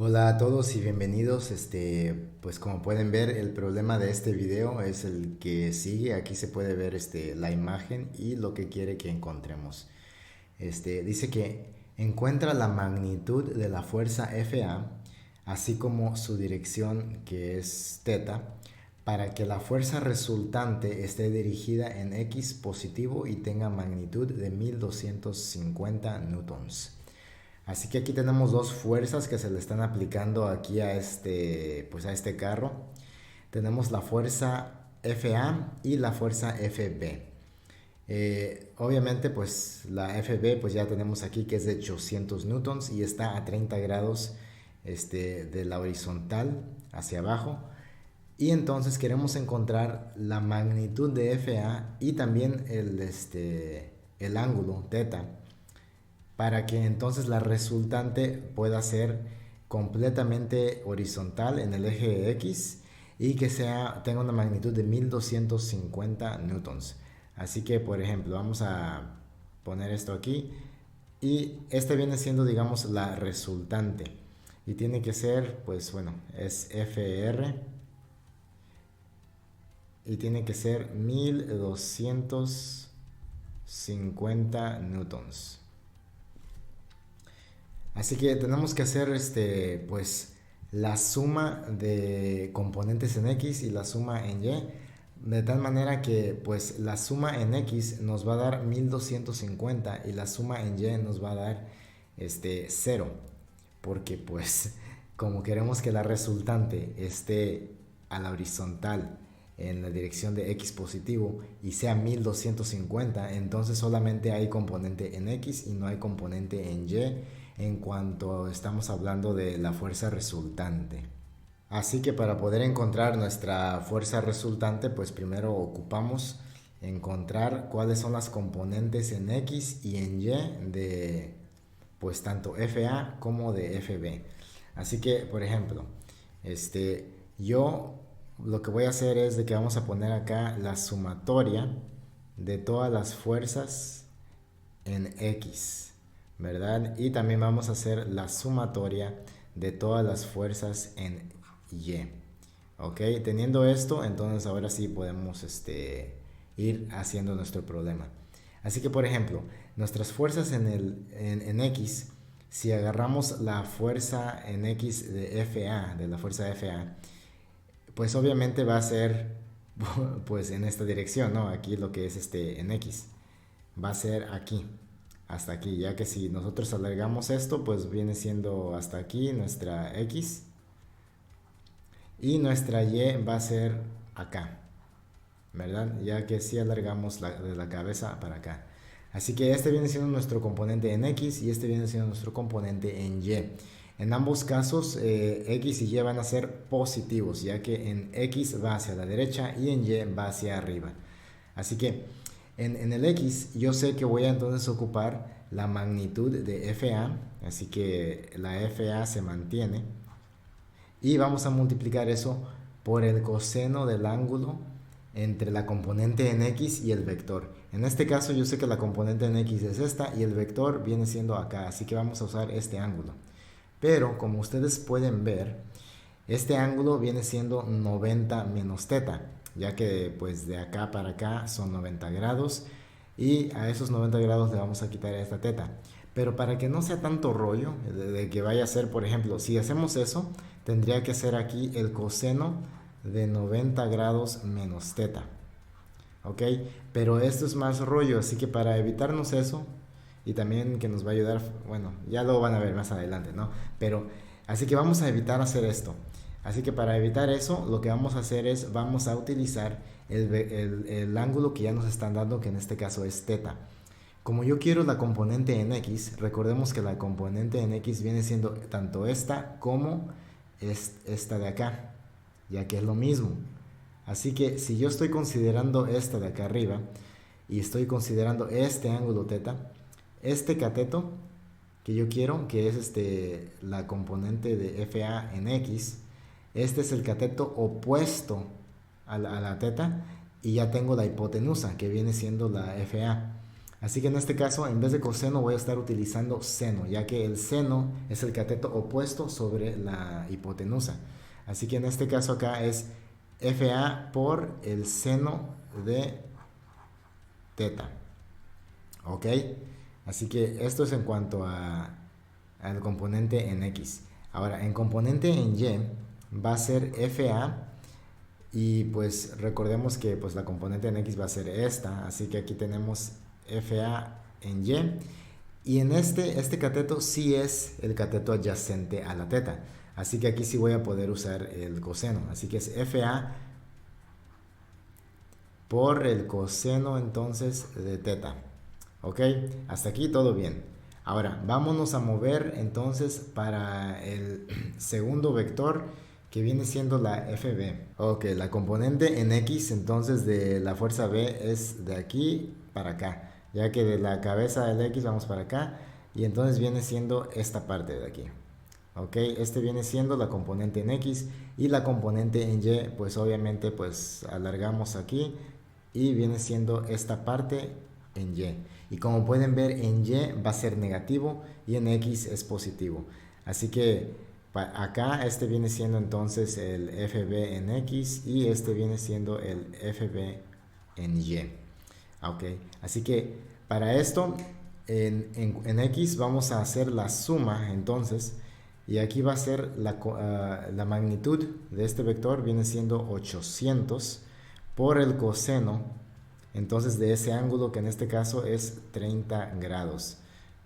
Hola a todos y bienvenidos. Pues como pueden ver, el problema de este video es el que sigue. Aquí se puede ver la imagen y lo que quiere que encontremos. Dice que encuentra la magnitud de la fuerza Fa, así como su dirección que es teta, para que la fuerza resultante esté dirigida en X positivo y tenga magnitud de 1250 newtons. Así que aquí tenemos dos fuerzas que se le están aplicando aquí a pues a este carro. Tenemos la fuerza Fa y la fuerza Fb. Obviamente pues la Fb pues ya tenemos aquí que es de 800 newtons y está a 30 grados de la horizontal hacia abajo. Y entonces queremos encontrar la magnitud de Fa y también el ángulo teta, para que entonces la resultante pueda ser completamente horizontal en el eje X y que tenga una magnitud de 1250 newtons. Así que, por ejemplo, vamos a poner esto aquí y este viene siendo, digamos, la resultante y tiene que ser, pues bueno, es FR y tiene que ser 1250 newtons. Así que tenemos que hacer pues la suma de componentes en X y la suma en Y, de tal manera que pues la suma en X nos va a dar 1250 y la suma en Y nos va a dar 0, porque pues como queremos que la resultante esté a la horizontal en la dirección de X positivo y sea 1250, entonces solamente hay componente en X y no hay componente en Y en cuanto estamos hablando de la fuerza resultante. Así que para poder encontrar nuestra fuerza resultante, pues primero ocupamos encontrar cuáles son las componentes en X y en Y de pues tanto Fa como de Fb. Así que, por ejemplo, yo lo que voy a hacer es de que vamos a poner acá la sumatoria de todas las fuerzas en X, ¿verdad? Y también vamos a hacer la sumatoria de todas las fuerzas en Y. ¿Ok? Teniendo esto, entonces ahora sí podemos ir haciendo nuestro problema. Así que, por ejemplo, nuestras fuerzas en X, si agarramos la fuerza en X de Fa, de la fuerza Fa, pues obviamente va a ser pues en esta dirección, ¿no? Aquí lo que es en X va a ser aquí, hasta aquí, ya que si nosotros alargamos esto, pues viene siendo hasta aquí nuestra X y nuestra Y va a ser acá, ¿verdad? Ya que si alargamos de la cabeza para acá. Así que este viene siendo nuestro componente en X y este viene siendo nuestro componente en Y. En ambos casos, X y Y van a ser positivos, ya que en X va hacia la derecha y en Y va hacia arriba. Así que en el X yo sé que voy a entonces ocupar la magnitud de FA, así que la FA se mantiene y vamos a multiplicar eso por el coseno del ángulo entre la componente en X y el vector. En este caso yo sé que la componente en X es esta y el vector viene siendo acá, así que vamos a usar este ángulo. Pero como ustedes pueden ver, este ángulo viene siendo 90 menos teta, ya que pues de acá para acá son 90 grados y a esos 90 grados le vamos a quitar esta teta. Pero para que no sea tanto rollo, de que vaya a ser, por ejemplo, si hacemos eso, tendría que ser aquí el coseno de 90 grados menos teta. ¿Ok? Pero esto es más rollo, así que para evitarnos eso, y también que nos va a ayudar, bueno, ya lo van a ver más adelante, ¿no? Pero, así que vamos a evitar hacer esto. Así que para evitar eso, lo que vamos a hacer es, vamos a utilizar el ángulo que ya nos están dando, que en este caso es teta. Como yo quiero la componente en X, recordemos que la componente en X viene siendo tanto esta como esta de acá, ya que es lo mismo. Así que si yo estoy considerando esta de acá arriba y estoy considerando este ángulo teta, este cateto que yo quiero, que es la componente de FA en X, este es el cateto opuesto a la teta y ya tengo la hipotenusa que viene siendo la FA. Así que en este caso, en vez de coseno, voy a estar utilizando seno, ya que el seno es el cateto opuesto sobre la hipotenusa. Así que en este caso acá es FA por el seno de teta. ¿Ok? Así que esto es en cuanto al componente en X. Ahora, en componente en Y va a ser FA. Y pues recordemos que pues la componente en X va a ser esta, así que aquí tenemos FA en Y. Y en este cateto sí es el cateto adyacente a la teta. Así que aquí sí voy a poder usar el coseno. Así que es FA por el coseno entonces de teta. ¿Ok? Hasta aquí todo bien. Ahora, vámonos a mover entonces para el segundo vector que viene siendo la FB. Ok, la componente en X entonces de la fuerza B es de aquí para acá, ya que de la cabeza del X vamos para acá y entonces viene siendo esta parte de aquí. Ok, este viene siendo la componente en X y la componente en Y pues obviamente pues alargamos aquí y viene siendo esta parte en Y. Y como pueden ver en Y va a ser negativo y en X es positivo. Así que acá este viene siendo entonces el FB en X y este viene siendo el FB en Y. Ok, así que para esto en X vamos a hacer la suma entonces y aquí va a ser la magnitud de este vector viene siendo 800 por el coseno entonces de ese ángulo que en este caso es 30 grados,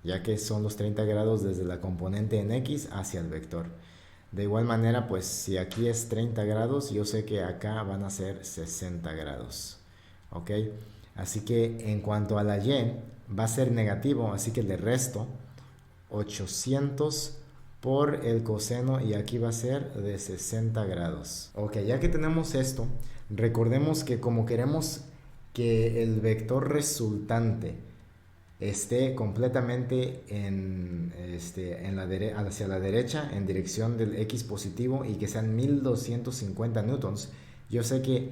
ya que son los 30 grados desde la componente en X hacia el vector. De igual manera, pues si aquí es 30 grados, yo sé que acá van a ser 60 grados. ¿Ok? Así que en cuanto a la Y, va a ser negativo, así que le resto 800 por el coseno y aquí va a ser de 60 grados. Ok, ya que tenemos esto, recordemos que como queremos que el vector resultante esté completamente hacia la derecha en dirección del X positivo y que sean 1250 newtons, yo sé que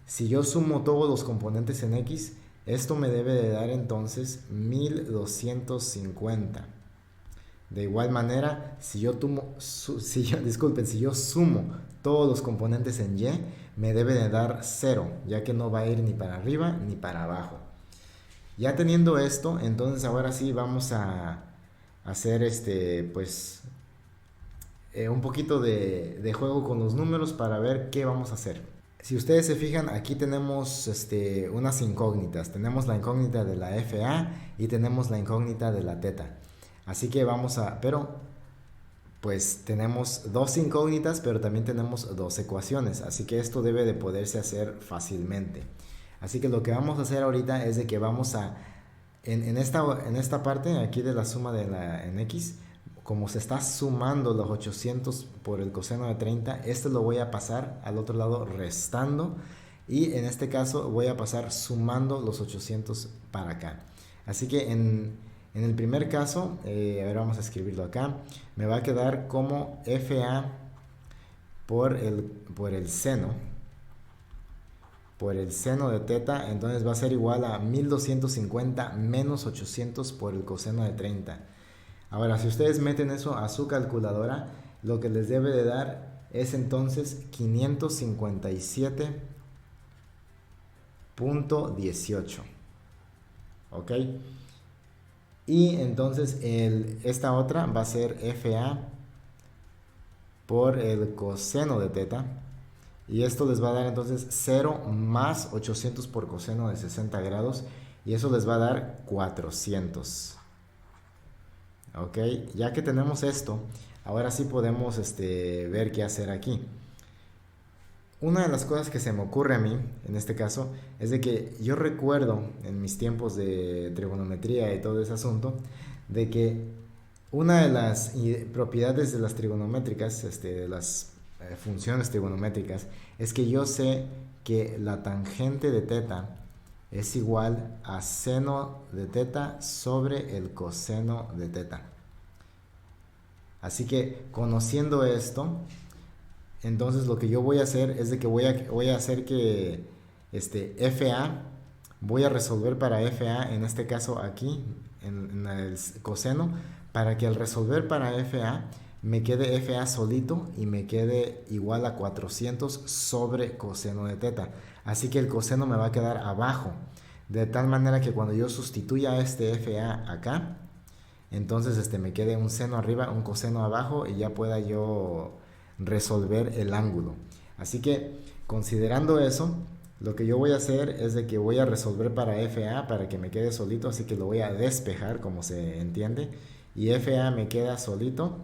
si yo sumo todos los componentes en X, esto me debe de dar entonces 1250. De igual manera, si yo sumo todos los componentes en Y, me debe de dar 0, ya que no va a ir ni para arriba ni para abajo. Ya teniendo esto, entonces ahora sí vamos a hacer un poquito de juego con los números para ver qué vamos a hacer. Si ustedes se fijan, aquí tenemos unas incógnitas. Tenemos la incógnita de la FA y tenemos la incógnita de la teta. Así que pues tenemos dos incógnitas, pero también tenemos dos ecuaciones. Así que esto debe de poderse hacer fácilmente. Así que lo que vamos a hacer ahorita es de que vamos a, en esta parte aquí de la suma de la en X, como se está sumando los 800 por el coseno de 30, este lo voy a pasar al otro lado restando y en este caso voy a pasar sumando los 800 para acá. Así que en el primer caso, a ver, vamos a escribirlo acá, me va a quedar como FA por el seno de teta, entonces va a ser igual a 1250 menos 800 por el coseno de 30. Ahora, si ustedes meten eso a su calculadora, lo que les debe de dar es entonces 557.18. ¿Ok? Y entonces esta otra va a ser FA por el coseno de teta. Y esto les va a dar entonces 0 más 800 por coseno de 60 grados. Y eso les va a dar 400. Ok, ya que tenemos esto, ahora sí podemos ver qué hacer aquí. Una de las cosas que se me ocurre a mí, en este caso, es de que yo recuerdo en mis tiempos de trigonometría y todo ese asunto, de que una de las propiedades de las trigonométricas, de las funciones trigonométricas, es que yo sé que la tangente de teta es igual a seno de teta sobre el coseno de teta. Así que conociendo esto, entonces lo que yo voy a hacer es de que voy a hacer que FA voy a resolver para FA, en este caso aquí, en el coseno, para que al resolver para FA me quede FA solito y me quede igual a 400 sobre coseno de teta. Así que el coseno me va a quedar abajo, de tal manera que cuando yo sustituya este FA acá, entonces me quede un seno arriba, un coseno abajo y ya pueda yo resolver el ángulo. Así que considerando eso, lo que yo voy a hacer es de que voy a resolver para FA para que me quede solito, así que lo voy a despejar como se entiende, y FA me queda solito,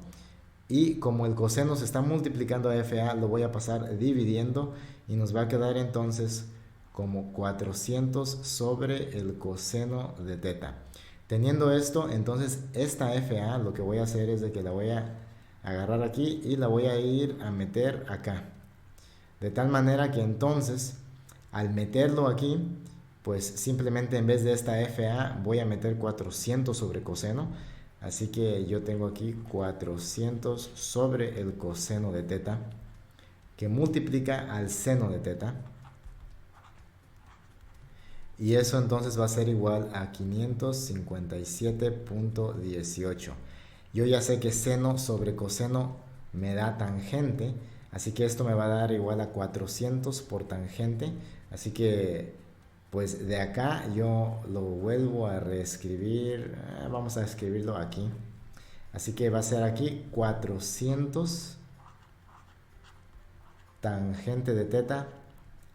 y como el coseno se está multiplicando a FA, lo voy a pasar dividiendo y nos va a quedar entonces como 400 sobre el coseno de teta. Teniendo esto, entonces esta FA lo que voy a hacer es de que la voy a agarrar aquí y la voy a ir a meter acá. De tal manera que entonces, al meterlo aquí, pues simplemente en vez de esta FA voy a meter 400 sobre coseno. Así que yo tengo aquí 400 sobre el coseno de teta, que multiplica al seno de teta. Y eso entonces va a ser igual a 557.18. Yo ya sé que seno sobre coseno me da tangente, así que esto me va a dar igual a 400 por tangente. Así que pues de acá yo lo vuelvo a reescribir. Vamos a escribirlo aquí. Así que va a ser aquí 400 tangente de teta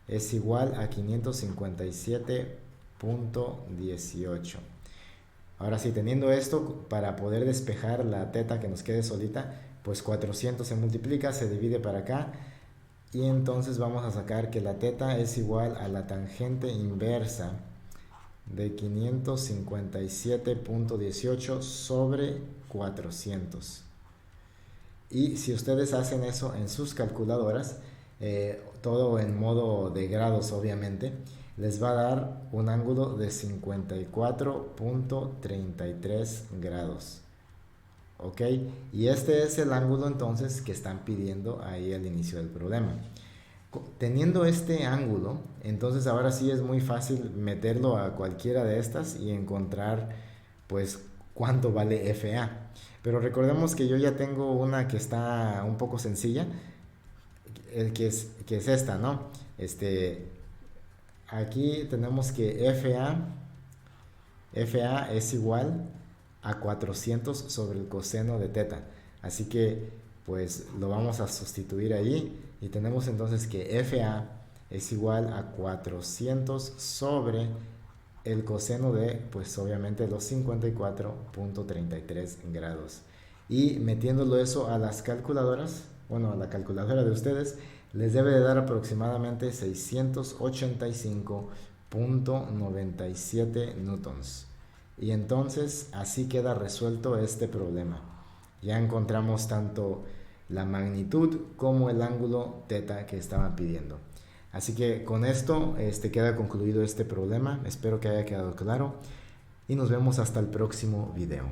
es igual a 557.18. Ahora sí, teniendo esto, para poder despejar la teta que nos quede solita, pues 400 se multiplica, se divide para acá, y entonces vamos a sacar que la teta es igual a la tangente inversa de 557.18 sobre 400. Y si ustedes hacen eso en sus calculadoras, todo en modo de grados obviamente, les va a dar un ángulo de 54.33 grados. ¿Ok? Y este es el ángulo entonces que están pidiendo ahí al inicio del problema. Teniendo este ángulo, entonces ahora sí es muy fácil meterlo a cualquiera de estas y encontrar pues cuánto vale FA. Pero recordemos que yo ya tengo una que está un poco sencilla, que es esta, ¿no? Aquí tenemos que FA es igual a 400 sobre el coseno de teta. Así que pues lo vamos a sustituir ahí y tenemos entonces que FA es igual a 400 sobre el coseno de, pues obviamente los 54.33 grados. Y metiéndolo eso a las calculadoras, bueno, a la calculadora de ustedes, les debe de dar aproximadamente 685.97 newtons. Y entonces así queda resuelto este problema. Ya encontramos tanto la magnitud como el ángulo teta que estaban pidiendo. Así que con esto queda concluido este problema. Espero que haya quedado claro y nos vemos hasta el próximo video.